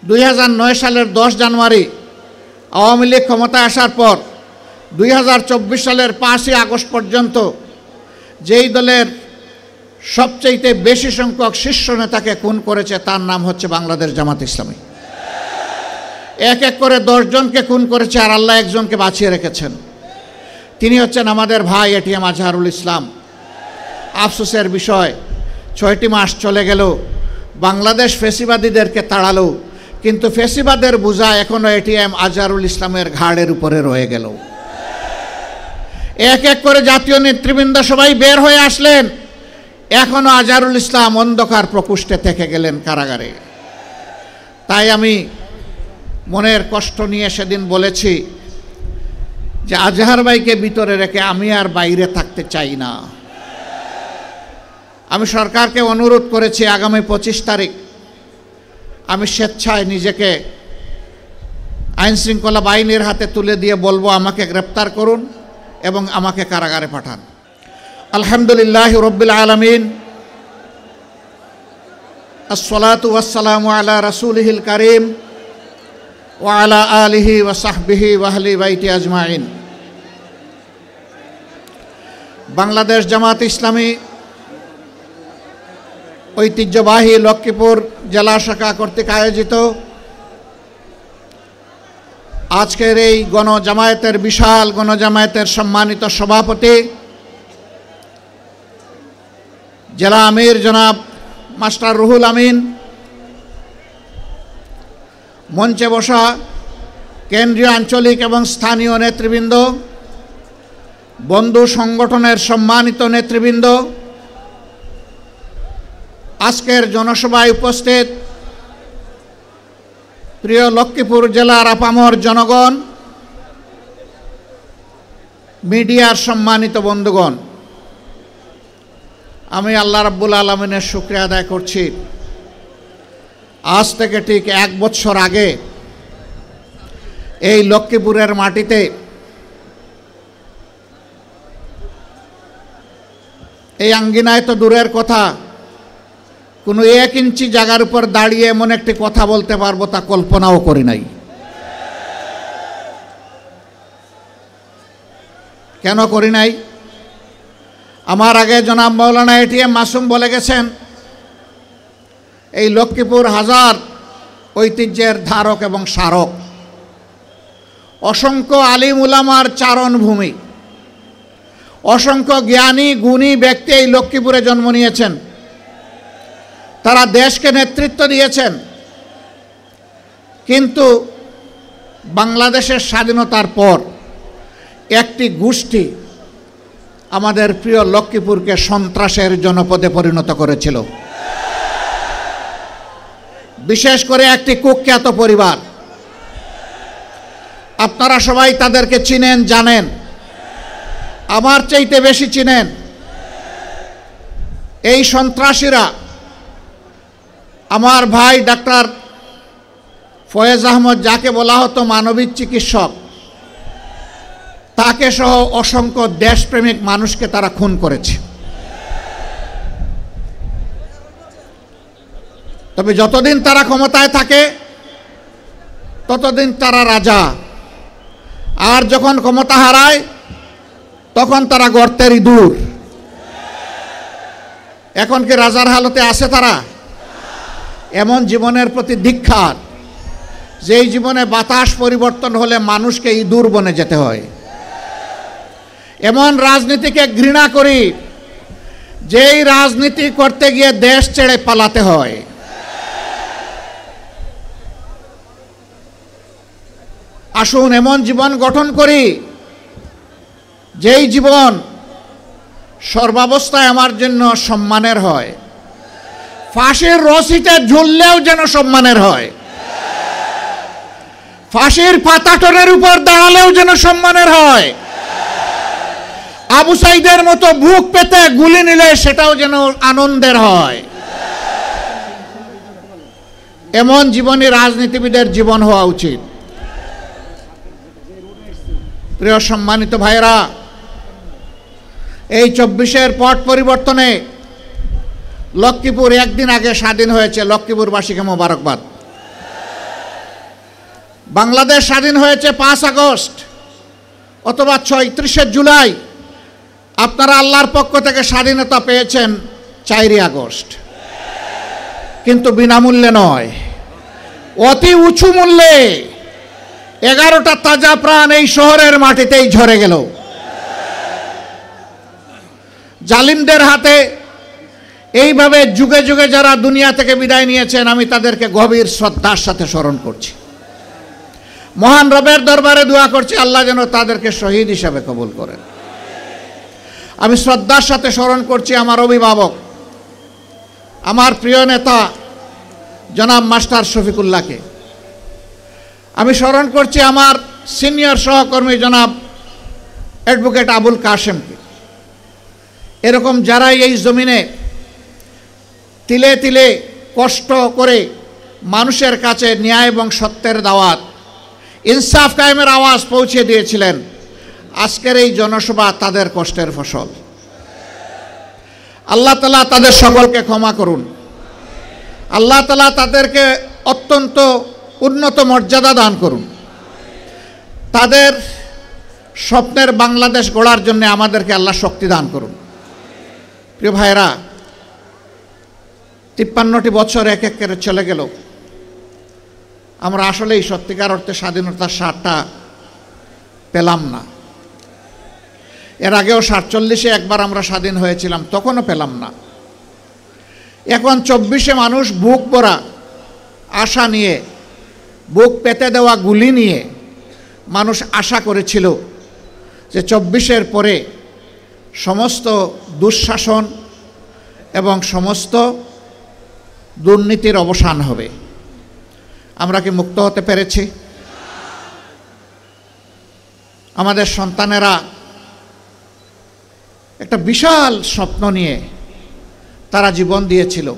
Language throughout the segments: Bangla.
2009 সালের 10 জানুয়ারি আওয়ামী লীগ ক্ষমতায় আসার পর 2024 সালের 5ই আগস্ট পর্যন্ত যেই দলের সবচেয়ে বেশি সংখ্যক শীর্ষ নেতাকে খুন করেছে তার নাম হচ্ছে বাংলাদেশ জামাত ইসলামী। এক এক করে 10 জনকে খুন করেছে, আর আল্লাহ একজনকে বাঁচিয়ে রেখেছেন। তিনি হচ্ছেন আমাদের ভাই এটিএম আজহারুল ইসলাম। আফসোসের বিষয়, 6টি মাস চলে গেল, বাংলাদেশ ফেসিবাদীদেরকে তাড়ালো, কিন্তু ফেসিবাদের বোঝা এখনো এটিএম আজহারুল ইসলামের ঘাড়ের উপরে রয়ে গেল। এক এক করে জাতীয় নেতৃবৃন্দ সবাই বের হয়ে আসলেন, এখনো আজহারুল ইসলাম অন্ধকার প্রকোষ্ঠে থেকে গেলেন কারাগারে। তাই আমি মনের কষ্ট নিয়ে সেদিন বলেছি যে আজহার ভাইকে ভিতরে রেখে আমি আর বাইরে থাকতে চাই না। আমি সরকারকে অনুরোধ করেছি আগামী 25 তারিখ আমি স্বেচ্ছায় নিজেকে আইনশৃঙ্খলা বাহিনীর হাতে তুলে দিয়ে বলবো আমাকে গ্রেপ্তার করুন এবং আমাকে কারাগারে পাঠান। আলহামদুলিল্লাহি রাব্বিল আলামিন, আসসালাতু ওয়াসসালামু আলা রাসূলিহিল কারীম ওয়া আলা আলিহি ওয়া সাহবিহি ওয়া আহলি বাইতি আজমাইন। বাংলাদেশ জামাত ইসলামী ঐতিহ্যবাহী লক্ষ্মীপুর জেলা শাখা কর্তৃক আয়োজিত আজকের এই গণজামায়াতের বিশাল গণজামায়াতের সম্মানিত সভাপতি জেলা আমির জনাব মাস্টার রুহুল আমিন, মঞ্চে বসা কেন্দ্রীয় আঞ্চলিক এবং স্থানীয় নেতৃবৃন্দ, বন্ধু সংগঠনের সম্মানিত নেতৃবৃন্দ, আজকের জনসভায় উপস্থিত প্রিয় লক্ষ্মীপুর জেলার আপামর জনগণ, মিডিয়ার সম্মানিত বন্ধুগণ, আমি আল্লাহ রাব্বুল আলামিনের শুকরিয়া আদায় করছি। আজ থেকে ঠিক 1 বছর আগে এই লক্ষ্মীপুরের মাটিতে এই আঙ্গিনায় তো দূরের কথা, কোনো 1 ইঞ্চি জায়গার উপর দাঁড়িয়ে এমন একটি কথা বলতে পারবো তা কল্পনাও করি নাই। কেন করি নাই? আমার আগে জনাব মাওলানা এটিএম মাসুম বলে গেছেন, এই লক্ষ্মীপুর হাজার ঐতিহ্যের ধারক এবং স্মারক, অসংখ্য আলিম উলামার চারণভূমি, অসংখ্য জ্ঞানী গুণী ব্যক্তি এই লক্ষ্মীপুরে জন্ম নিয়েছেন। তারা দেশকে নেতৃত্ব দিয়েছেন, কিন্তু বাংলাদেশের স্বাধীনতার পর একটি গোষ্ঠী আমাদের প্রিয় লক্ষ্মীপুরকে সন্ত্রাসের জনপদে পরিণত করেছিল। বিশেষ করে একটি কুখ্যাত পরিবার, আপনারা সবাই তাদেরকে চিনেন, জানেন, আমার চাইতে বেশি চিনেন। এই সন্ত্রাসীরা আমার ভাই ডাক্তার ফয়েজ আহমদ, যাকে বলা হতো মানবিক চিকিৎসক, তাকে সহ অসংখ্য দেশপ্রেমিক মানুষকে তারা খুন করেছে। তবে যতদিন তারা ক্ষমতায় থাকে ততদিন তারা রাজা, আর যখন ক্ষমতা হারায় তখন তারা গর্তের ইঁদুর। এখন কি রাজার হালতে আছে তারা? এমন জীবনের প্রতি ধিক্কার, যেই জীবনে বাতাস পরিবর্তন হলে মানুষকে ইঁদুর বনে যেতে হয়। এমন রাজনীতিকে ঘৃণা করি, যেই রাজনীতি করতে গিয়ে দেশ ছেড়ে পালাতে হয়। আসুন এমন জীবন গঠন করি, যেই জীবন সর্বাবস্থায় আমার জন্য সম্মানের হয়, ফাঁসির রশিতে ঝুললেও যেন সম্মানের হয়, ফাঁসির পাতাটনের উপর দাঁড়ালেও যেন সম্মানের হয়, আবু সাইদের মতো বুক পেতে গুলি নিলে সেটাও যেন আনন্দের হয়। এমন জীবনই রাজনীতিবিদের জীবন হওয়া উচিত। প্রিয় সম্মানিত ভাইরা, এই 24-এর পট পরিবর্তনে লক্ষ্মীপুর একদিন আগে স্বাধীন হয়েছে। লক্ষ্মীপুরবাসীকে মোবারকবাদ। বাংলাদেশ স্বাধীন হয়েছে 5 আগস্ট অথবা 31শে জুলাই, আপনারা আল্লাহর পক্ষ থেকে স্বাধীনতা পেয়েছেন 4 আগস্ট, কিন্তু বিনামূল্যে নয়, অতি উঁচু মূল্যে। 11টা তাজা প্রাণ এই শহরের মাটিতেই ঝরে গেল। জালিমদের হাতে এইভাবে যুগে যুগে যারা দুনিয়া থেকে বিদায় নিয়েছেন, আমি তাদেরকে গভীর শ্রদ্ধার সাথে স্মরণ করছি। মহান রবের দরবারে দোয়া করছি আল্লাহ যেন তাদেরকে শহীদ হিসাবে কবুল করেন। আমি শ্রদ্ধার সাথে স্মরণ করছি আমার অভিভাবক, আমার প্রিয় নেতা জনাব মাস্টার শফিকুল্লাহকে। আমি স্মরণ করছি আমার সিনিয়র সহকর্মী জনাব অ্যাডভোকেট আবুল কাশেমকে। এরকম যারাই এই জমিনে তিলে তিলে কষ্ট করে মানুষের কাছে ন্যায় এবং সত্যের দাওয়াত, ইনসাফ কায়েমের আওয়াজ পৌঁছে দিয়েছিলেন, আজকের এই জনসভা তাদের কষ্টের ফসল। আল্লাহ তাআলা তাদের সকলকে ক্ষমা করুন। আল্লাহ তাআলা তাদেরকে অত্যন্ত উন্নত মর্যাদা দান করুন। তাদের স্বপ্নের বাংলাদেশ গড়ার জন্য আমাদেরকে আল্লাহ শক্তি দান করুন। প্রিয় ভাইরা, 53টি বছর এক এক করে চলে গেল। আমরা আসলেই সত্যিকার অর্থে স্বাধীনতার স্বাদটা পেলাম না। এর আগেও 47-এ একবার আমরা স্বাধীন হয়েছিলাম, তখনও পেলাম না। এখন 24-এ মানুষ বুক ভরা আশা নিয়ে, বুক পেতে দেওয়া গুলি নিয়ে মানুষ আশা করেছিল যে 24-এর পরে সমস্ত দুঃশাসন এবং সমস্ত দুর্নীতির অবসান হবে। আমরা কি মুক্ত হতে পেরেছি? আমাদের সন্তানেরা একটা বিশাল স্বপ্ন নিয়ে তারা জীবন দিয়েছিল।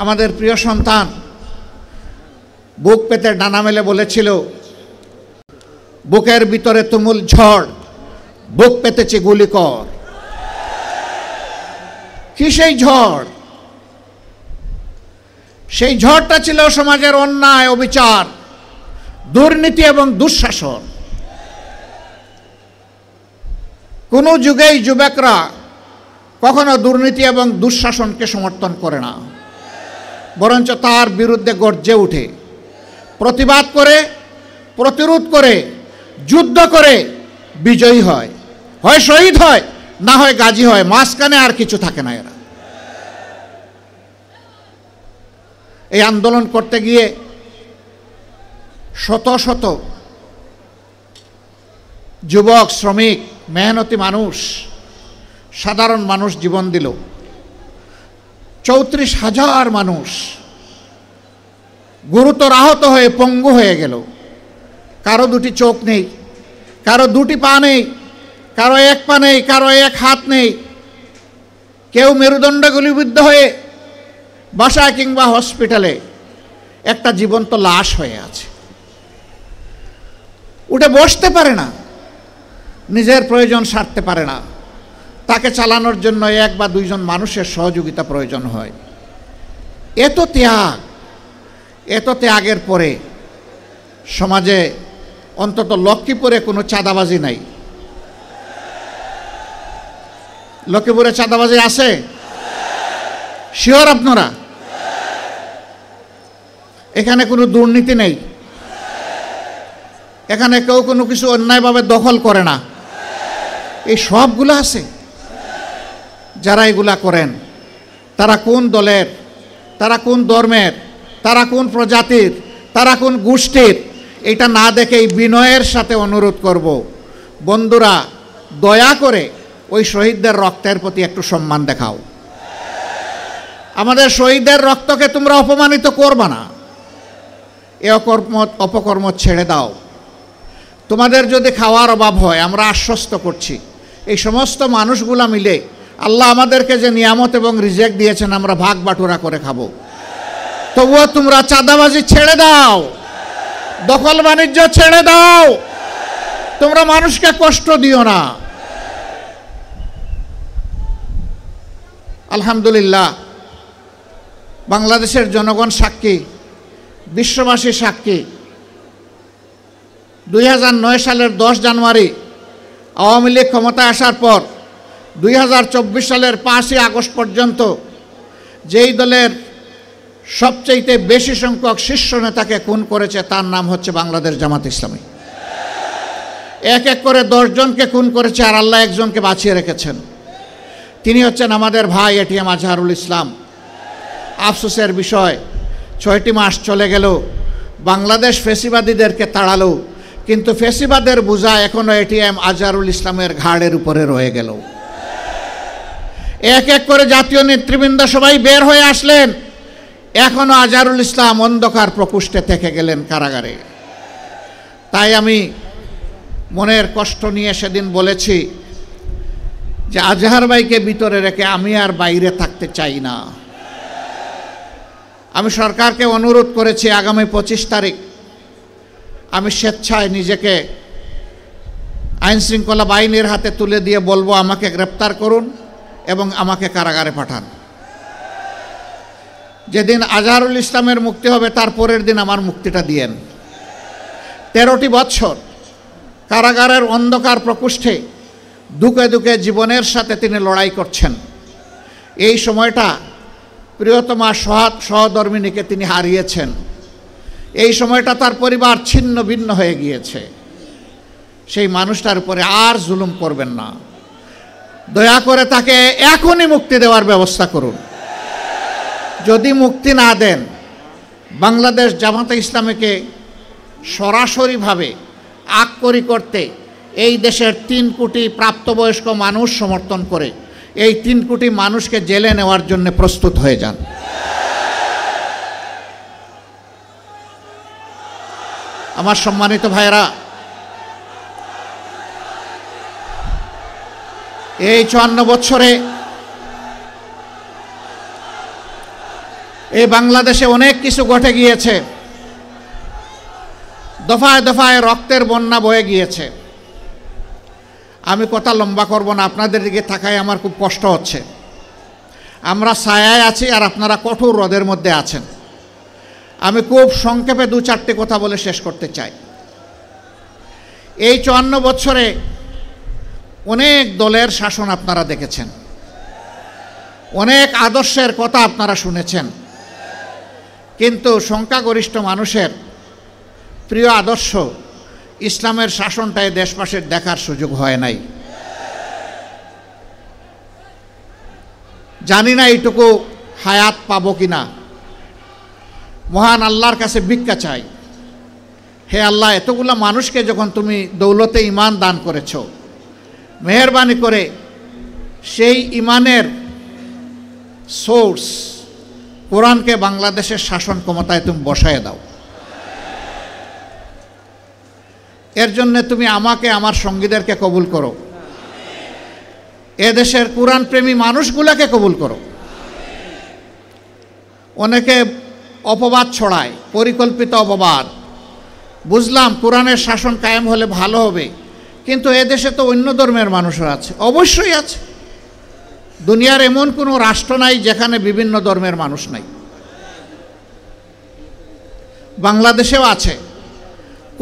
আমাদের প্রিয় সন্তান বুক পেতে ডানা মেলে বলেছিল, বুকের ভিতরে তুমুল ঝড়, বুক পেতেছে গুলি কর। কি সেই ঝড়? সেই ঝড়টা ছিল সমাজের অন্যায়, অবিচার, দুর্নীতি এবং দুঃশাসন। কোন যুগেই যুবকরা কখনো দুর্নীতি এবং দুঃশাসনকে সমর্থন করে না, বরঞ্চ তার বিরুদ্ধে গর্জে উঠে, প্রতিবাদ করে, প্রতিরোধ করে, যুদ্ধ করে বিজয়ী হয়, হয় শহীদ হয়, না হয় গাজী হয়, মাঝখানে আর কিছু থাকে না। এরা এই আন্দোলন করতে গিয়ে শত শত যুবক, শ্রমিক, মেহনতি মানুষ, সাধারণ মানুষ জীবন দিল। 34,000 মানুষ গুরুতর আহত হয়ে পঙ্গু হয়ে গেল। কারো 2টি চোখ নেই, কারো 2টি পা নেই, কারো 1 পা নেই, কারো 1 হাত নেই। কেউ মেরুদণ্ডে গুলিবিদ্ধ হয়ে বাসায় কিংবা হসপিটালে একটা জীবন্ত লাশ হয়ে আছে। উঠে বসতে পারে না, নিজের প্রয়োজন সারতে পারে না, তাকে চালানোর জন্য 1 বা 2 জন মানুষের সহযোগিতা প্রয়োজন হয়। এত ত্যাগের পরে সমাজে অন্তত লক্ষ্মীপুরে কোনো চাঁদাবাজি নাই। লক্ষ্মীপুরে চাঁদাবাজি আছে? শিওর আপনারা? এখানে কোনো দুর্নীতি নেই, এখানে কেউ কোনো কিছু অন্যায়ভাবে দখল করে না, এই সবগুলো আছে। যারা এগুলা করেন তারা কোন দলের, তারা কোন ধর্মের, তারা কোন প্রজাতির, তারা কোন গোষ্ঠীর, এটা না দেখেই বিনয়ের সাথে অনুরোধ করব, বন্ধুরা দয়া করে ওই শহীদদের রক্তের প্রতি একটু সম্মান দেখাও। আমাদের শহীদদের রক্তকে তোমরা অপমানিত করবা না, এ অপকর্ম ছেড়ে দাও। তোমাদের যদি খাওয়ার অভাব হয়, আমরা আশ্বস্ত করছি এই সমস্ত মানুষগুলা মিলে আল্লাহ আমাদেরকে যে নিয়ামত এবং রিজেক দিয়েছেন আমরা ভাগ বাটুরা করে খাবো। তবুও তোমরা চাঁদাবাজি ছেড়ে দাও, দখল বাণিজ্য ছেড়ে দাও, তোমরা মানুষকে কষ্ট দিও না। আলহামদুলিল্লাহ, বাংলাদেশের জনগণ সাক্ষী, বিশ্ববাসী সাক্ষী 2009 সালের 10 জানুয়ারি আওয়ামী লীগ ক্ষমতায় আসার পর 2024 সালের 5ই আগস্ট পর্যন্ত যেই দলের সবচেয়ে বেশি সংখ্যক শীর্ষ নেতাকে খুন করেছে তার নাম হচ্ছে বাংলাদেশ জামাত ইসলামী। এক এক করে 10 জনকে খুন করেছে, আর আল্লাহ একজনকে বাঁচিয়ে রেখেছেন। তিনি হচ্ছেন আমাদের ভাই এটিএম আজহারুল ইসলাম। আফসোসের বিষয়, 6টি মাস চলে গেল, বাংলাদেশ ফ্যাসিবাদীদেরকে তাড়ালো, কিন্তু ফ্যাসিবাদের বোঝা এখনো এটিএম আজহারুল ইসলামের ঘাড়ের উপরে রয়ে গেল। এক এক করে জাতীয় নেতৃবৃন্দ সবাই বের হয়ে আসলেন, এখনো আজহারুল ইসলাম অন্ধকার প্রকোষ্ঠে থেকে গেলেন কারাগারে। তাই আমি মনের কষ্ট নিয়ে সেদিন বলেছি যে আজহার ভাইকে ভিতরে রেখে আমি আর বাইরে থাকতে চাই না। আমি সরকারকে অনুরোধ করেছি আগামী 25 তারিখ আমি স্বেচ্ছায় নিজেকে আইনশৃঙ্খলা বাহিনীর হাতে তুলে দিয়ে বলবো আমাকে গ্রেপ্তার করুন এবং আমাকে কারাগারে পাঠান। যেদিন আজহারুল ইসলামের মুক্তি হবে তার পরের দিন আমার মুক্তিটা দিয়েন। 13টি বছর কারাগারের অন্ধকার প্রকোষ্ঠে দুঃখে দুঃখে জীবনের সাথে তিনি লড়াই করছেন। এই সময়টা প্রিয়তমা সহধর্মিণীকে তিনি হারিয়েছেন। এই সময়টা তার পরিবার ছিন্ন ভিন্ন হয়ে গিয়েছে। সেই মানুষটার উপরে আর জুলুম করবেন না, দয়া করে তাকে এখনই মুক্তি দেওয়ার ব্যবস্থা করুন। যদি মুক্তি না দেন, বাংলাদেশ জামাতে ইসলামীকে সরাসরিভাবে আককরি করতে এই দেশের 3 কোটি প্রাপ্তবয়স্ক মানুষ সমর্থন করে এই 3 কোটি মানুষকে জেলে নেওয়ার জন্য প্রস্তুত হয়ে যান। আমার সম্মানিত ভাইরা, এই 54 বছরে এই বাংলাদেশে অনেক কিছু ঘটে গিয়েছে। দফায় দফায় রক্তের বন্যা বয়ে গিয়েছে। আমি কথা লম্বা করব না, আপনাদের দিকে তাকায় আমার খুব কষ্ট হচ্ছে। আমরা ছায়ায় আছি আর আপনারা কঠোর রোদের মধ্যে আছেন। আমি খুব সংক্ষেপে 2-4টি কথা বলে শেষ করতে চাই। এই 54 বছরে অনেক দলের শাসন আপনারা দেখেছেন, অনেক আদর্শের কথা আপনারা শুনেছেন, কিন্তু সংখ্যাগরিষ্ঠ মানুষের প্রিয় আদর্শ ইসলামের শাসনটাই দেশবাসীর দেখার সুযোগ হয় নাই। জানি না এইটুকু হায়াত পাবো কিনা। মহান আল্লাহর কাছে ভিক্ষা চাই, হে আল্লাহ, এতগুলো মানুষকে যখন তুমি দৌলতে ঈমান দান করেছ, মেহেরবানি করে সেই ঈমানের সোর্স কোরআনকে বাংলাদেশের শাসন ক্ষমতায় তুমি বসায় দাও। এর জন্য তুমি আমাকে, আমার সঙ্গীদেরকে কবুল করো, এদেশের কোরআন প্রেমী মানুষগুলোকে কবুল করো। অনেকে অপবাদ ছড়ায়, পরিকল্পিত অপবাদ। বুঝলাম কোরআনের শাসন কায়েম হলে ভালো হবে, কিন্তু এদেশে তো অন্য ধর্মের মানুষরা আছে। অবশ্যই আছে, দুনিয়ার এমন কোনো রাষ্ট্র নাই যেখানে বিভিন্ন ধর্মের মানুষ নাই। বাংলাদেশেও আছে।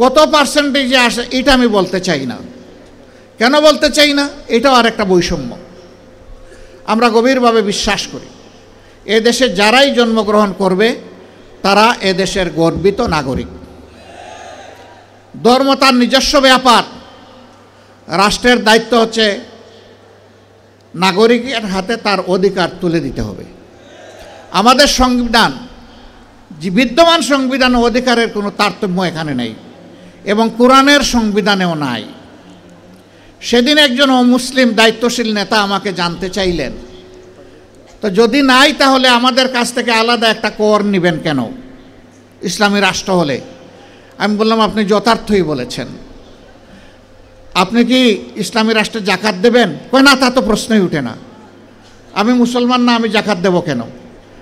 কত পার্সেন্টেজে আসে এটা আমি বলতে চাই না। কেন বলতে চাই না? এটাও আর একটা বৈষম্য। আমরা গভীরভাবে বিশ্বাস করি এদেশে যারাই জন্মগ্রহণ করবে তারা এদেশের গর্বিত নাগরিক। ধর্ম তার নিজস্ব ব্যাপার, রাষ্ট্রের দায়িত্ব হচ্ছে নাগরিকের হাতে তার অধিকার তুলে দিতে হবে। আমাদের সংবিধান, বিদ্যমান সংবিধান ও অধিকারের কোনো তারতম্য এখানে নেই এবং কোরআনের সংবিধানেও নাই। সেদিন একজন অমুসলিম দায়িত্বশীল নেতা আমাকে জানতে চাইলেন, তো যদি নাই তাহলে আমাদের কাছ থেকে আলাদা একটা কর নেবেন কেন ইসলামী রাষ্ট্র হলে? আমি বললাম, আপনি যথার্থই বলেছেন। আপনি কি ইসলামী রাষ্ট্রে জাকাত দেবেন? কই না, তা তো প্রশ্নই উঠে না। আমি মুসলমান না, আমি জাকাত দেবো কেন?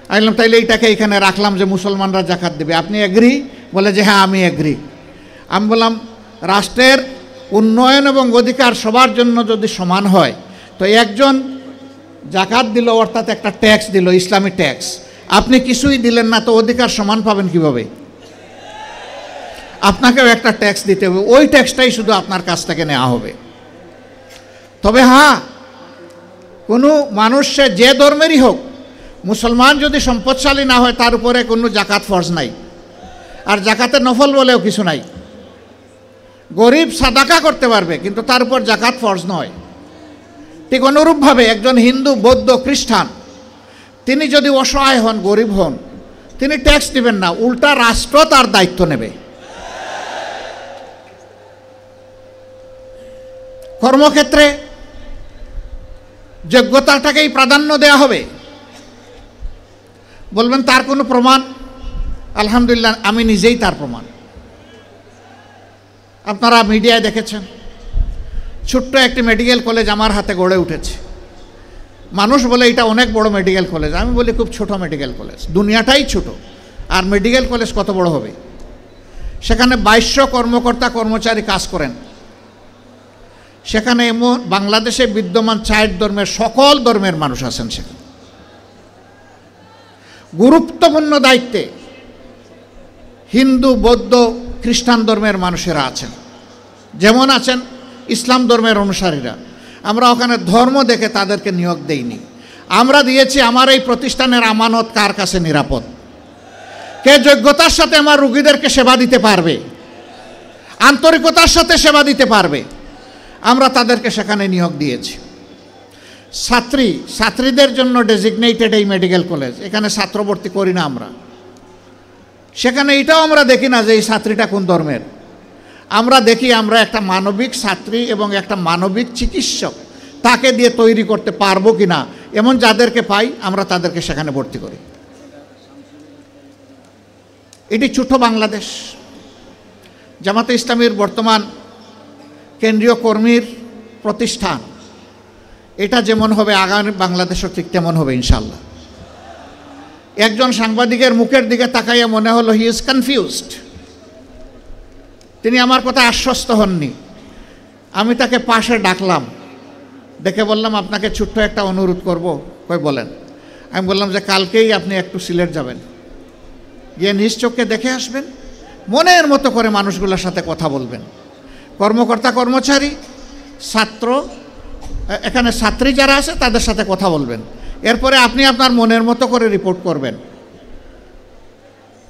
আমি বললাম, তাইলে এইটাকে এখানে রাখলাম যে মুসলমানরা জাকাত দেবে। আপনি এগ্রি? বলে যে হ্যাঁ আমি এগ্রি। আমি বললাম, রাষ্ট্রের উন্নয়ন এবং অধিকার সবার জন্য যদি সমান হয়, তো একজন জাকাত দিল, অর্থাৎ একটা ট্যাক্স দিল, ইসলামী ট্যাক্স, আপনি কিছুই দিলেন না, তো অধিকার সমান পাবেন কিভাবে? আপনাকেও একটা ট্যাক্স দিতে হবে, ওই ট্যাক্সটাই শুধু আপনার কাছ থেকে নেওয়া হবে। তবে হ্যাঁ, কোনো মানুষ সে যে ধর্মেরই হোক, মুসলমান যদি সম্পদশালী না হয় তার উপরে কোনো জাকাত ফরজ নাই, আর জাকাতের নফল বলেও কিছু নাই। গরিব সাদাকা করতে পারবে, কিন্তু তার উপর জাকাত ফরজ নয়। ঠিক অনুরূপভাবে একজন হিন্দু, বৌদ্ধ, খ্রিস্টান তিনি যদি অসহায় হন, গরিব হন, তিনি ট্যাক্স দিবেন না, উল্টা রাষ্ট্র তার দায়িত্ব নেবে। কর্মক্ষেত্রে যোগ্যতাটাকেই প্রাধান্য দেওয়া হবে। বলবেন তার কোনো প্রমাণ? আলহামদুলিল্লাহ, আমি নিজেই তার প্রমাণ। আপনারা মিডিয়ায় দেখেছেন, ছোট্ট একটি মেডিকেল কলেজ আমার হাতে গড়ে উঠেছে। মানুষ বলে এটা অনেক বড় মেডিকেল কলেজ, আমি বলি খুব ছোট মেডিকেল কলেজ। দুনিয়াটাই ছোট, আর মেডিকেল কলেজ কত বড় হবে? সেখানে 2200 কর্মকর্তা কর্মচারী কাজ করেন। সেখানে বাংলাদেশে বিদ্যমান 4 ধর্মের, সকল ধর্মের মানুষ আছেন সেখানে। গুরুত্বপূর্ণ দায়িত্বে হিন্দু, বৌদ্ধ, খ্রিস্টান ধর্মের মানুষেরা আছেন, যেমন আছেন ইসলাম ধর্মের অনুসারীরা। আমরা ওখানে ধর্ম দেখে তাদেরকে নিয়োগ দেইনি, আমরা দিয়েছি আমার এই প্রতিষ্ঠানের আমানত কার কাছে নিরাপদ, কে যোগ্যতার সাথে আমার রোগীদেরকে সেবা দিতে পারবে, আন্তরিকতার সাথে সেবা দিতে পারবে, আমরা তাদেরকে সেখানে নিয়োগ দিয়েছি। ছাত্রীদের জন্য ডেজিগনেটেড এই মেডিকেল কলেজ, এখানে ছাত্র ভর্তি করি না আমরা। সেখানে এটাও আমরা দেখি না যে এই ছাত্রীটা কোন ধর্মের, আমরা দেখি আমরা একটা মানবিক ছাত্রী এবং একটা মানবিক চিকিৎসক তাকে দিয়ে তৈরি করতে পারবো কিনা, এমন যাদেরকে পাই আমরা তাদেরকে সেখানে ভর্তি করি। এটি ছোট বাংলাদেশ। জামাতে ইসলামীর বর্তমান কেন্দ্রীয় কর্মীর প্রতিষ্ঠান, এটা যেমন হবে আগামী বাংলাদেশও ঠিক তেমন হবে ইনশাল্লাহ। একজন সাংবাদিকের মুখের দিকে তাকাইয়া মনে হলো হি ইজ কনফিউজড, তিনি আমার কথা আশ্বস্ত হননি। আমি তাকে পাশে ডাকলাম, ডেকে বললাম আপনাকে ছোট্ট একটা অনুরোধ করব। কই বলেন? আমি বললাম যে কালকেই আপনি একটু সিলেট যাবেন, গিয়ে নিজ চোখে দেখে আসবেন, মনের মতো করে মানুষগুলোর সাথে কথা বলবেন, কর্মকর্তা কর্মচারী, ছাত্র, এখানে ছাত্রী যারা আছে তাদের সাথে কথা বলবেন। এরপরে আপনি আপনার মনের মতো করে রিপোর্ট করবেন।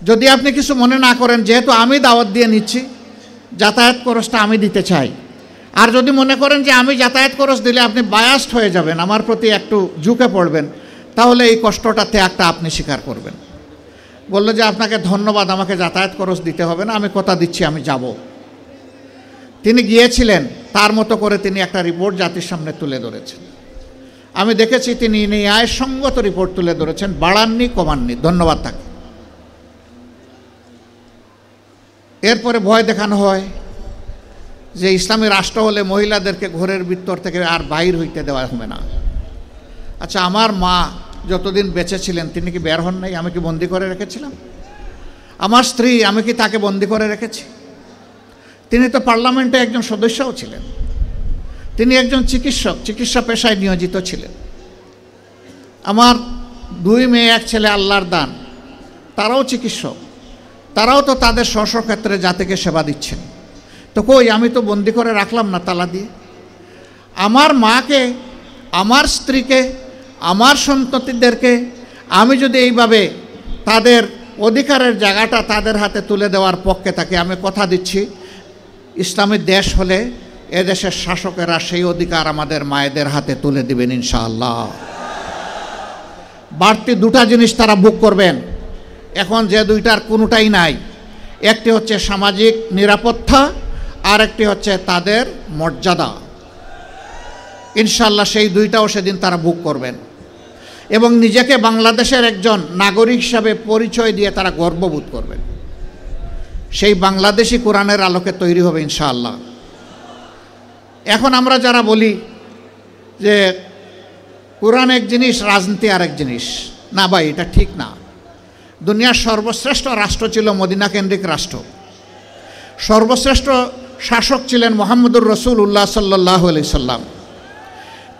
যদি আপনি কিছু মনে না করেন, যেহেতু আমি দাওয়াত দিয়ে নিচ্ছি, যাতায়াত খরচটা আমি দিতে চাই। আর যদি মনে করেন যে আমি যাতায়াত খরচ দিলে আপনি বায়াসড হয়ে যাবেন, আমার প্রতি একটু ঝুঁকে পড়বেন, তাহলে এই কষ্টটা ত্যাগটা আপনি স্বীকার করবেন। বললো যে আপনাকে ধন্যবাদ, আমাকে যাতায়াত খরচ দিতে হবে না, আমি কথা দিচ্ছি আমি যাব। তিনি গিয়েছিলেন, তার মতো করে তিনি একটা রিপোর্ট জাতির সামনে তুলে ধরেছেন। আমি দেখেছি তিনি ন্যায়সঙ্গত রিপোর্ট তুলে ধরেছেন, বাড়াননি কমাননি, ধন্যবাদ তাকে। এরপরে ভয় দেখানো হয় যে ইসলামী রাষ্ট্র হলে মহিলাদেরকে ঘরের ভিতর থেকে আর বাইর হইতে দেওয়া হবে না। আচ্ছা, আমার মা যতদিন বেঁচে ছিলেন তিনি কি বের হন নাই? আমি কি বন্দি করে রেখেছিলাম? আমার স্ত্রী, আমি কি তাকে বন্দি করে রেখেছি? তিনি তো পার্লামেন্টে একজন সদস্যও ছিলেন, তিনি একজন চিকিৎসক, চিকিৎসা পেশায় নিয়োজিত ছিলেন। আমার 2 মেয়ে 1 ছেলে আল্লাহর দান, তারাও চিকিৎসক, তারাও তো তাদের স্বস্বক্ষেত্রে জাতিকে সেবা দিচ্ছেন। তো কই, আমি তো বন্দি করে রাখলাম না তালা দিয়ে। আমার মাকে, আমার স্ত্রীকে, আমার সন্ততিদেরকে আমি যদি এইভাবে তাদের অধিকারের জায়গাটা তাদের হাতে তুলে দেওয়ার পক্ষে থাকি, আমি কথা দিচ্ছি ইসলামের দেশ হলে এদেশের শাসকেরা সেই অধিকার আমাদের মায়েদের হাতে তুলে দিবেন ইনশাআল্লাহ। বাড়তি 2টা জিনিস তারা ভোগ করবেন, এখন যে 2টার কোনোটাই নাই। একটি হচ্ছে সামাজিক নিরাপত্তা, আর একটি হচ্ছে তাদের মর্যাদা। ইনশাআল্লাহ সেই 2টাও সেদিন তারা ভোগ করবেন, এবং নিজেকে বাংলাদেশের একজন নাগরিক হিসাবে পরিচয় দিয়ে তারা গর্ববোধ করবেন। সেই বাংলাদেশি কোরআনের আলোকে তৈরি হবে ইনশাআল্লাহ। এখন আমরা যারা বলি যে কোরআন এক জিনিস, রাজনীতি আরেক জিনিস, না ভাই, এটা ঠিক না। দুনিয়ার সর্বশ্রেষ্ঠ রাষ্ট্র ছিল মদিনা কেন্দ্রিক রাষ্ট্র। সর্বশ্রেষ্ঠ শাসক ছিলেন মুহাম্মদুর রাসূলুল্লাহ সাল্লাল্লাহু আলাইহি সাল্লাম।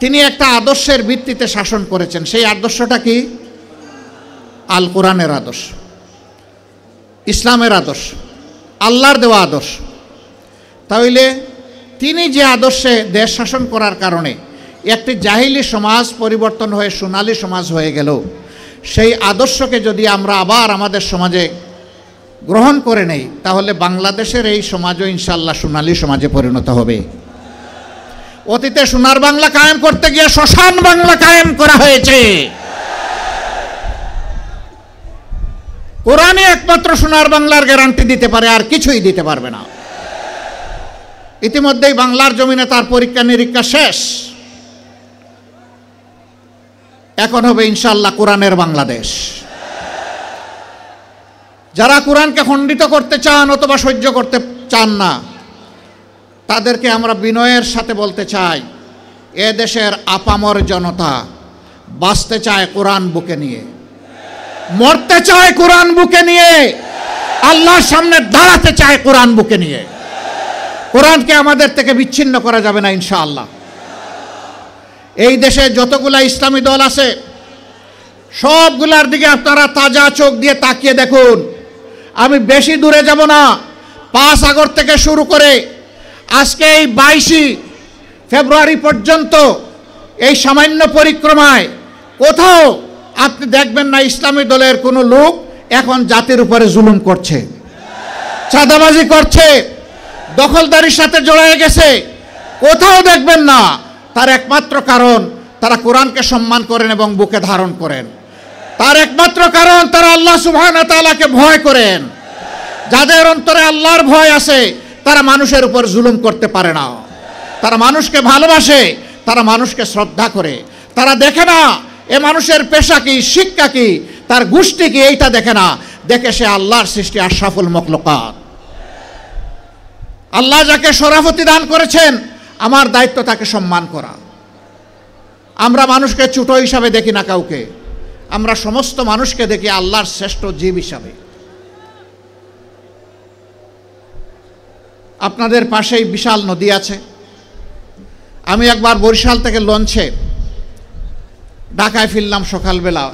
তিনি একটা আদর্শের ভিত্তিতে শাসন করেছেন। সেই আদর্শটা কি? আল কোরআনের আদর্শ, ইসলামের আদর্শ। আল্লাহর দেওয়া আদর্শ। তাহলে তিনি যে আদর্শে দেশ শাসন করার কারণে একটি জাহিলি সমাজ পরিবর্তন হয়ে সোনালী সমাজ হয়ে গেল, সেই আদর্শকে যদি আমরা আবার আমাদের সমাজে গ্রহণ করে নেই, তাহলে বাংলাদেশের এই সমাজও ইনশাআল্লাহ সোনালী সমাজে পরিণত হবে। অতীতে সোনার বাংলা কায়েম করতে গিয়ে শ্মশান বাংলা কায়েম করা হয়েছে। কোরআনই একমাত্র সোনার বাংলার গ্যারান্টি দিতে পারে, আর কিছুই দিতে পারবে না। ইতিমধ্যেই বাংলার জমিনে তার পরীক্ষা নিরীক্ষা শেষ। এখন হবে ইনশাআল্লাহ কোরআনের বাংলাদেশ। যারা কোরআনকে খণ্ডিত করতে চান অথবা সহ্য করতে চান না, তাদেরকে আমরা বিনয়ের সাথে বলতে চাই, এ দেশের আপামর জনতা বাঁচতে চায় কোরআন বুকে নিয়ে, মরতে চায় কোরআন বুকে নিয়ে, আল্লাহর সামনে দাঁড়াতে চায় কোরআন বুকে নিয়ে। কোরআনকে আমাদের থেকে বিচ্ছিন্ন করা যাবে না ইনশাআল্লাহ। এই দেশে যতগুলা ইসলামী দল আছে, সবগুলার দিকে আপনারা তাজা চোখ দিয়ে তাকিয়ে দেখুন। আমি বেশি দূরে যাব না। 5 আগস্ট থেকে শুরু করে আজকে এই 22 ফেব্রুয়ারি পর্যন্ত এই সামান্য পরিক্রমায় কোথাও আপনি দেখবেন না ইসলামী দলের কোনো লোক এখন জাতির উপরে জুলুম করছে, চাঁদাবাজি করছে, দখলদারির সাথে জড়িয়ে গেছে। কোথাও দেখবেন না। তার একমাত্র কারণ তারা কোরআনকে সম্মান করেন এবং বুকে ধারণ করেন। তার একমাত্র কারণ তারা আল্লাহ সুবহানাহু ওয়া তাআলাকে ভয় করেন। যাদের অন্তরে আল্লাহর ভয় আছে, তারা মানুষের উপর জুলুম করতে পারে না। তারা মানুষকে ভালোবাসে, তারা মানুষকে শ্রদ্ধা করে। তারা দেখে না এ মানুষের পেশা কি, শিক্ষা কি, তার গোষ্ঠী কি, এইটা দেখে না। দেখে সে আল্লাহর সৃষ্টি আশরাফুল মখলুকাত। আল্লাহ যাকে শরাফতি দান করেছেন, আমার দায়িত্ব তাকে সম্মান করা। আমরা মানুষকে ছোট হিসাবে দেখি না কাউকে, আমরা সমস্ত মানুষকে দেখি আল্লাহর শ্রেষ্ঠ জীব হিসাবে। আপনাদের পাশেই বিশাল নদী আছে। আমি একবার বরিশাল থেকে লঞ্চে ঢাকায় ফিরলাম সকালবেলা,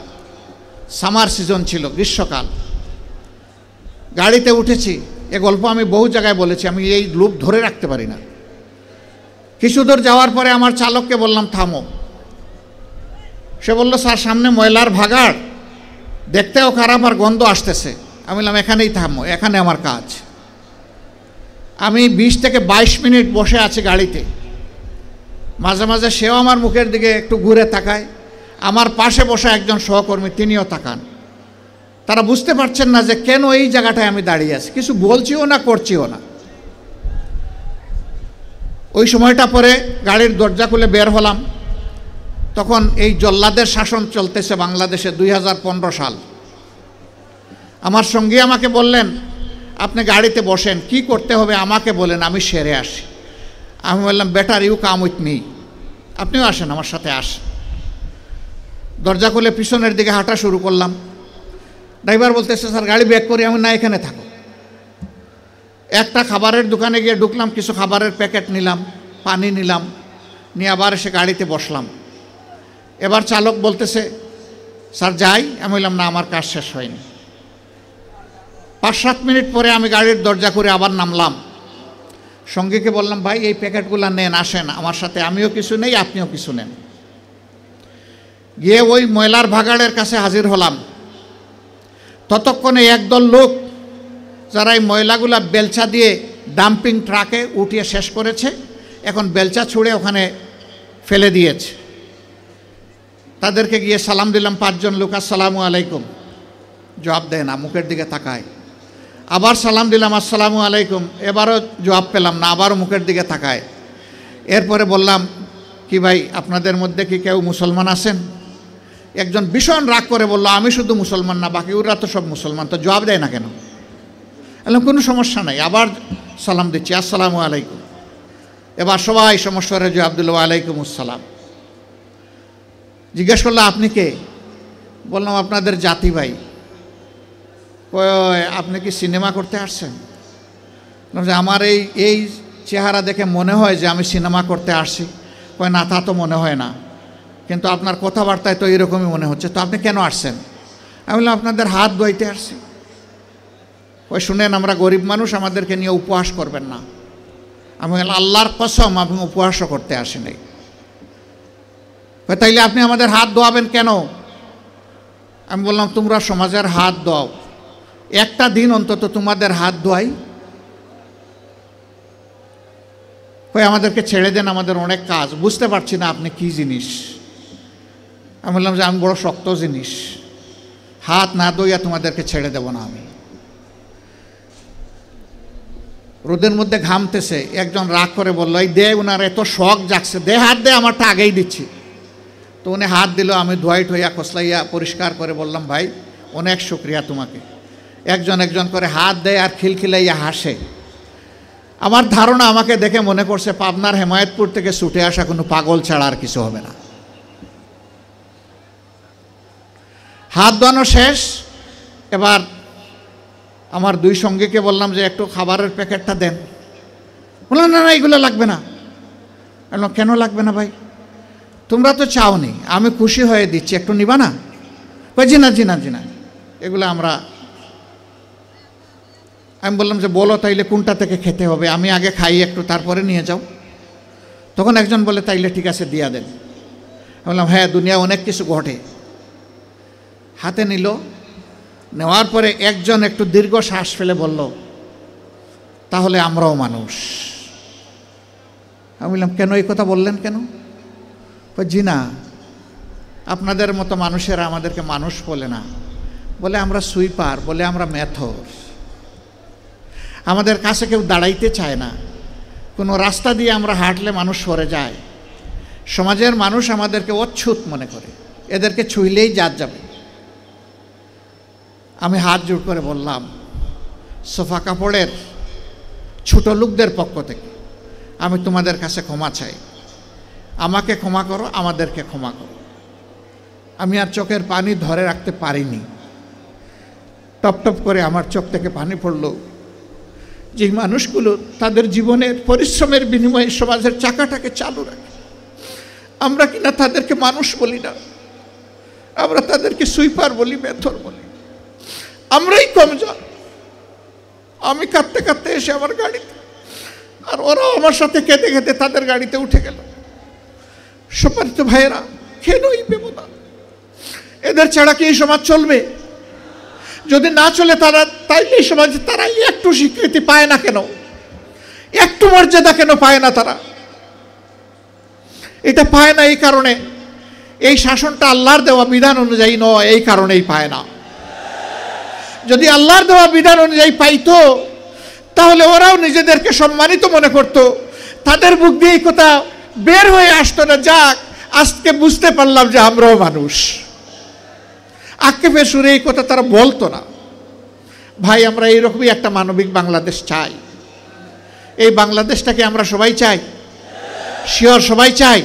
সামার সিজন ছিল, গ্রীষ্মকাল। গাড়িতে উঠেছি, এ গল্প আমি বহু জায়গায় বলেছি, আমি এই লুপ ধরে রাখতে পারি না। কিছু দূর যাওয়ার পরে আমার চালককে বললাম থামো। সে বলল স্যার সামনে ময়লার ভাগাড়, দেখতেও খারাপ আর গন্ধ আসতেছে। আমি বললাম এখানেই থামো, এখানে আমার কাজ। আমি 20 থেকে 22 মিনিট বসে আছি গাড়িতে। মাঝে মাঝে সেও আমার মুখের দিকে একটু ঘুরে তাকায়। আমার পাশে বসা একজন সহকর্মী, তিনিও তাকান। তারা বুঝতে পারছেন না যে কেন এই জায়গাটায় আমি দাঁড়িয়ে আছি, কিছু বলছিও না, করছিও না। ওই সময়টা পরে গাড়ির দরজা খুলে বের হলাম। তখন এই জল্লাদের শাসন চলতেছে বাংলাদেশে, 2015 সাল। আমার সঙ্গী আমাকে বললেন আপনি গাড়িতে বসেন, কি করতে হবে আমাকে বলেন, আমি সেরে আসি। আমি বললাম better you come with me, আপনিও আসেন আমার সাথে আসেন। দরজা খুলে পিছনের দিকে হাঁটা শুরু করলাম। ড্রাইভার বলতেছে স্যার গাড়ি ব্যাক করি। আমি না, এখানে থাকো। একটা খাবারের দোকানে গিয়ে ঢুকলাম, কিছু খাবারের প্যাকেট নিলাম, পানি নিলাম, নিয়ে আবার এসে গাড়িতে বসলাম। এবার চালক বলতেছে স্যার যাই। আমি বললাম না, আমার কাজ শেষ হয়নি। 5-7 মিনিট পরে আমি গাড়ির দরজা করে আবার নামলাম। সঙ্গীকে বললাম ভাই এই প্যাকেটগুলো নেন, আসেন আমার সাথে, আমিও কিছু নেই, আপনিও কিছু নেন। গিয়ে ওই ময়লার ভাগাড়ের কাছে হাজির হলাম। ততক্ষণে একদল লোক যারা এই ময়লাগুলা বেলচা দিয়ে ডাম্পিং ট্রাকে উঠিয়ে শেষ করেছে, এখন বেলচা ছুঁড়ে ওখানে ফেলে দিয়েছে। তাদেরকে গিয়ে সালাম দিলাম। 5 জন লোক আসসালামু আলাইকুম, জবাব দেয় না, মুখের দিকে তাকায়। আবার সালাম দিলাম আসসালামু আলাইকুম, এবারও জবাব পেলাম না, আবারও মুখের দিকে তাকায়। এরপরে বললাম কি ভাই আপনাদের মধ্যে কি কেউ মুসলমান আছেন? একজন ভীষণ রাগ করে বলল আমি শুধু মুসলমান না, বাকি ওরা তো সব মুসলমান, তো জবাব দেয় না কেন? বললাম কোনো সমস্যা নাই, আবার সালাম দিচ্ছি আসসালামু আলাইকুম। এবার সবাই সমস্যারে জবাব দিল ওয়ালাইকুম আসসালাম। জিজ্ঞেস করলো আপনি কে? বললাম আপনাদের জাতি ভাই। আপনি কি সিনেমা করতে আসছেন? আমার এই চেহারা দেখে মনে হয় যে আমি সিনেমা করতে আসছি। কয় না, তা তো মনে হয় না, কিন্তু আপনার কথাবার্তায় তো এরকমই মনে হচ্ছে। তো আপনি কেন আসছেন? আমি বললাম আপনাদের হাত ধুইতে আসছি। ওই শুনেন, আমরা গরিব মানুষ, আমাদেরকে নিয়ে উপহাস করবেন না। আমি আল্লাহর কসম, আমি উপহাসও করতে আসি নাই। তাইলে আপনি আমাদের হাত ধোয়াবেন কেন? আমি বললাম, তোমরা সমাজের হাত ধোয়াও, একটা দিন অন্তত তোমাদের হাত ধোয়াই। আমাদেরকে ছেড়ে দেন, আমাদের অনেক কাজ, বুঝতে পারছি না আপনি কি জিনিস। আমি বললাম যে আমি বড় শক্ত জিনিস, হাত না ধোয়া তোমাদেরকে ছেড়ে দেব না আমি। রোদের মধ্যে ঘামতেছে, একজন রাগ করে বললো, এই দে, ওনার এত শখ জাগছে, দে হাত দে, আমারটা আগেই দিচ্ছি। তো উনি হাত দিল, আমি ধোয়াই ঠোয়া কসলাইয়া পরিষ্কার করে বললাম, ভাই অনেক শুক্রিয়া তোমাকে। একজন একজন করে হাত দেয় আর খিলখিলাইয়া হাসে। আমার ধারণা আমাকে দেখে মনে করছে পাবনার হেমায়েতপুর থেকে ছুটে আসা কোনো পাগল ছাড়া আর কিছু হবে না। হাত ধোয়ানো শেষ। এবার আমার দুই সঙ্গীকে বললাম যে একটু খাবারের প্যাকেটটা দেন। বললাম, না না, এগুলো লাগবে না। বললাম, কেন লাগবে না ভাই? তোমরা তো চাওনি, আমি খুশি হয়ে দিচ্ছি, একটু নিবা না? জি না জি না জি না, এগুলো আমরা। আমি বললাম যে বলো তাইলে কোনটা থেকে খেতে হবে, আমি আগে খাই একটু, তারপরে নিয়ে যাও। তখন একজন বলে, তাইলে ঠিক আছে, দিয়া দেন। বললাম, হ্যাঁ, দুনিয়া অনেক কিছু ঘটে। হাতে নিল, নেওয়ার পরে একজন একটু দীর্ঘ শ্বাস ফেলে বলল, তাহলে আমরাও মানুষ। আমি বললাম, কেন এই কথা বললেন কেন? জি না, আপনাদের মতো মানুষেরা আমাদেরকে মানুষ বলে না, বলে আমরা সুইপার, বলে আমরা মেথর। আমাদের কাছে কেউ দাঁড়াইতে চায় না, কোনো রাস্তা দিয়ে আমরা হাঁটলে মানুষ সরে যায়। সমাজের মানুষ আমাদেরকে অচ্ছুত মনে করে, এদেরকে ছুঁইলেই জাত যাবে। আমি হাত জোড় করে বললাম, সোফা কাপড়ের ছোট লোকদের পক্ষ থেকে আমি তোমাদের কাছে ক্ষমা চাই। আমাকে ক্ষমা করো, আমাদেরকে ক্ষমা করো। আমি আর চোখের পানি ধরে রাখতে পারিনি, টপ টপ করে আমার চোখ থেকে পানি পড়ল। যে মানুষগুলো তাদের জীবনের পরিশ্রমের বিনিময়ে সমাজের চাকাটাকে চালু রাখে, আমরা কিনা তাদেরকে মানুষ বলি না, আমরা তাদেরকে সুইপার বলি, মেথর বলি। আমরাই কমজোর। আমি কাঁদতে কাঁদতে এসে আমার গাড়িতে, আর ওরাও আমার সাথে কেঁদে কেঁদে তাদের গাড়িতে উঠে গেল। সম্মানিত ভাইয়েরা, কেন এই ব্যবধান? এদের ছাড়া কি এই সমাজ চলবে? যদি না চলে তারা, তাইলে এই সমাজে তারা একটু স্বীকৃতি পায় না কেন? একটু মর্যাদা কেন পায় না তারা? এটা পায় না এই কারণে, এই শাসনটা আল্লাহর দেওয়া বিধান অনুযায়ী নয়, এই কারণেই পায় না। যদি আল্লাহর দেওয়া বিধান অনুযায়ী পাইতো, তাহলে ওরাও নিজেদেরকে সম্মানিত মনে করত, তাদের মুখ দিয়ে এই কথা বের হয়ে আসতো না, যাক আজকে বুঝতে পারলাম যে আমরাও মানুষ। আক্ষেপের সুরে এই কথা তারা বলতো না। ভাই, আমরা এইরকমই একটা মানবিক বাংলাদেশ চাই। এই বাংলাদেশটাকে আমরা সবাই চাই, শিওর সবাই চাই।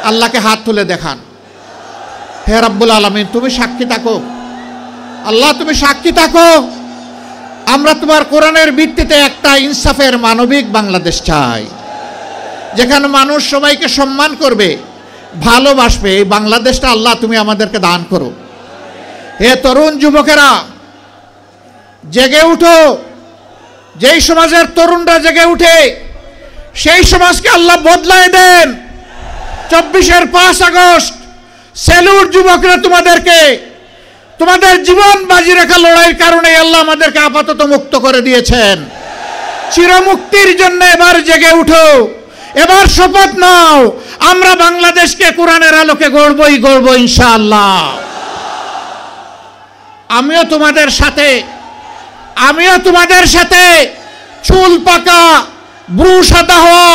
আল্লাহকে হাত তুলে দেখান। হে রাব্বুল আলামিন, তুমি সাক্ষী থাকো। আল্লাহ, তুমি সাক্ষী থাকো, আমরা তোমার কোরআনের ভিত্তিতে একটা ইনসাফের মানবিক বাংলাদেশ চাই, যেখানে মানুষ সবাইকে সম্মান করবে, ভালোবাসবে। এই বাংলাদেশটা আল্লাহ তুমি আমাদেরকে দান করো। হে তরুণ যুবকেরা, জেগে উঠো। যেই সমাজের তরুণরা জেগে উঠে, সেই সমাজকে আল্লাহ বদলায় দেন। 24-এর 5 আগস্ট সেলুট যুবকরা, তোমাদেরকে তোমাদের জীবন বাজি রাখা লড়াইয়ের কারণে আল্লাহ আমাদেরকে আপাতত মুক্ত করে দিয়েছেন। চিরমুক্তির জন্য এবার জেগে উঠো, এবার শপথ নাও, আমরা বাংলাদেশকে কোরআনের আলোকে গড়বই গড়ব ইনশাআল্লাহ। আমিও তোমাদের সাথে চুল পাকা, ব্রু সাদা হওয়া,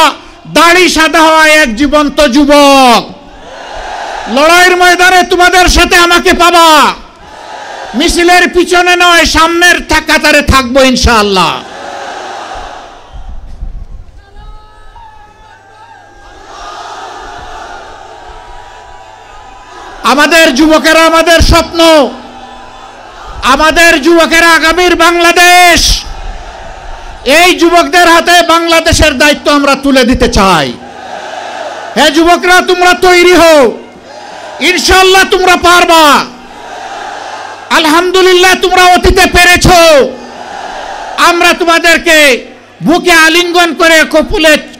দাড়ি সাদা হওয়া এক জীবন্ত যুবক। লড়াইয়ের ময়দানে তোমাদের সাথে আমাকে পাবা। মিছিলের পিছনে নয়, সামনের কাতারে থাকবো ইনশাআল্লাহ। আমাদের যুবকেরা আমাদের স্বপ্ন, আমাদের যুবকেরা আগামীর বাংলাদেশ। এই যুবকদের হাতে বাংলাদেশের দায়িত্ব আমরা তুলে দিতে চাই। হে যুবকরা, তোমরা তৈরি হও, ইনশাআল্লাহ তোমরা পারবা। আলহামদুলিল্লাহ, তোমরা অতীতে পেরেছো, আমরা তোমাদেরকে বুকে আলিঙ্গন করে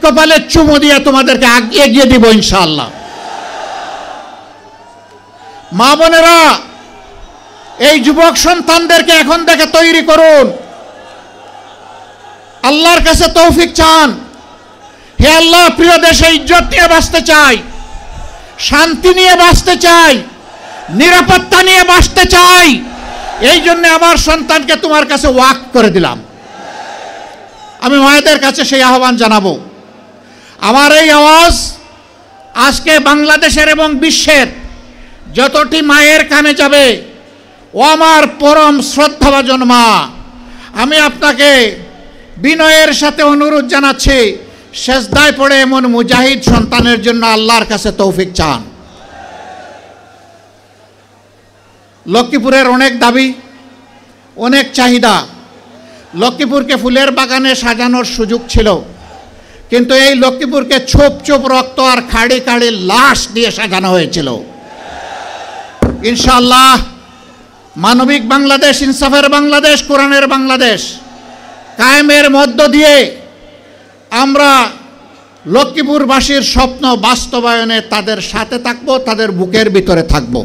কপালে চুমু দিয়ে তোমাদেরকে এগিয়ে দিব ইনশাআল্লাহ। মা বোনেরা, এই যুবক সন্তানদেরকে এখন থেকে তৈরি করুন, আল্লাহর কাছে তৌফিক চান। হে আল্লাহ, প্রিয় দেশে ইজ্জত নিয়ে বাঁচতে চাই, শান্তি নিয়ে বাঁচতে চাই, নিরাপত্তা নিয়ে বাঁচতে চাই। এই জন্য আমার সন্তানকে তোমার কাছে ওয়াকফ করে দিলাম। আমি মায়েদের কাছে সেই আহ্বান জানাবো। আমার এই আওয়াজ আজকে বাংলাদেশের এবং বিশ্বের যতটি মায়ের কানে যাবে, ও আমার পরম শ্রদ্ধাভাজন মা, আমি আপনাকে বিনয়ের সাথে অনুরোধ জানাচ্ছি, সেজদায় পড়ে এমন মুজাহিদ সন্তানের জন্য আল্লাহর কাছে তৌফিক চান। লক্ষ্মীপুরের অনেক দাবি, অনেক চাহিদা। লক্ষ্মীপুরকে ফুলের বাগানে সাজানোর সুযোগ ছিল, কিন্তু এই লক্ষ্মীপুরকে ছোপ ছোপ রক্ত আর খাড়ি খাড়ি লাশ দিয়ে সাজানো হয়েছিল। ইনশাআল্লাহ মানবিক বাংলাদেশ, ইনসাফের বাংলাদেশ, কোরআনের বাংলাদেশ কায়েমের মধ্য দিয়ে আমরা লক্ষ্মীপুরবাসীর স্বপ্ন বাস্তবায়নে তাদের সাথে থাকব, তাদের বুকের ভিতরে থাকব।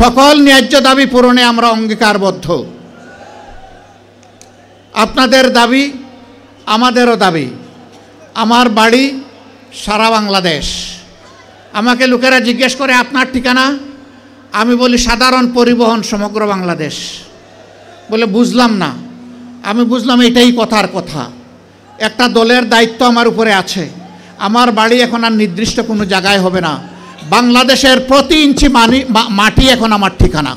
সকল ন্যায্য দাবি পূরণে আমরা অঙ্গীকারবদ্ধ। আপনাদের দাবি আমাদেরও দাবি। আমার বাড়ি সারা বাংলাদেশ। আমাকে লোকেরা জিজ্ঞেস করে আপনার ঠিকানা, আমি বলি সাধারণ পরিবহন সমগ্র বাংলাদেশ। বলে বুঝলাম না। আমি বুঝলাম এটাই কথার কথা। একটা দলের দায়িত্ব আমার উপরে আছে। আমার বাড়ি এখন আর নির্দিষ্ট কোনো জায়গায় হবে না, বাংলাদেশের প্রতি ইঞ্চি মাটি এখন আমার ঠিকানা।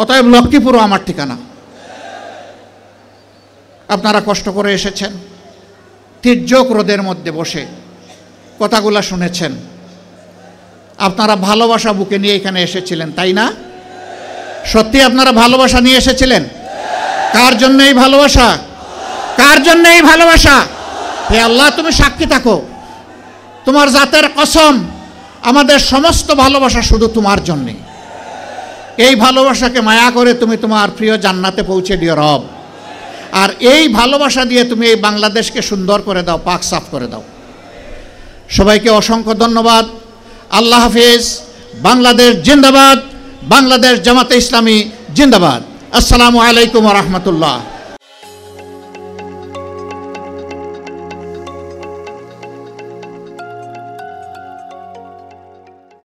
অতএব লক্ষ্মীপুরও আমার ঠিকানা। আপনারা কষ্ট করে এসেছেন, তির্যক রোদের মধ্যে বসে কথাগুলো শুনেছেন। আপনারা ভালোবাসা বুকে নিয়ে এখানে এসেছিলেন, তাই না? সত্যি আপনারা ভালোবাসা নিয়ে এসেছিলেন? কার জন্য এই ভালোবাসা? কার জন্য এই ভালোবাসা? হে আল্লাহ, তুমি সাক্ষী থাকো, তোমার জাতের কসম, আমাদের সমস্ত ভালোবাসা শুধু তোমার জন্যে। এই ভালোবাসাকে মায়া করে তুমি তোমার প্রিয় জান্নাতে পৌঁছে দিও রব। আর এই ভালোবাসা দিয়ে তুমি এই বাংলাদেশকে সুন্দর করে দাও, পাক সাফ করে দাও। সবাইকে অসংখ্য ধন্যবাদ। আল্লাহ হাফিজ। বাংলাদেশ জিন্দাবাদ। বাংলাদেশ জামাতে ইসলামী জিন্দাবাদ। আসসালামু আলাইকুম ওয়া রাহমাতুল্লাহ।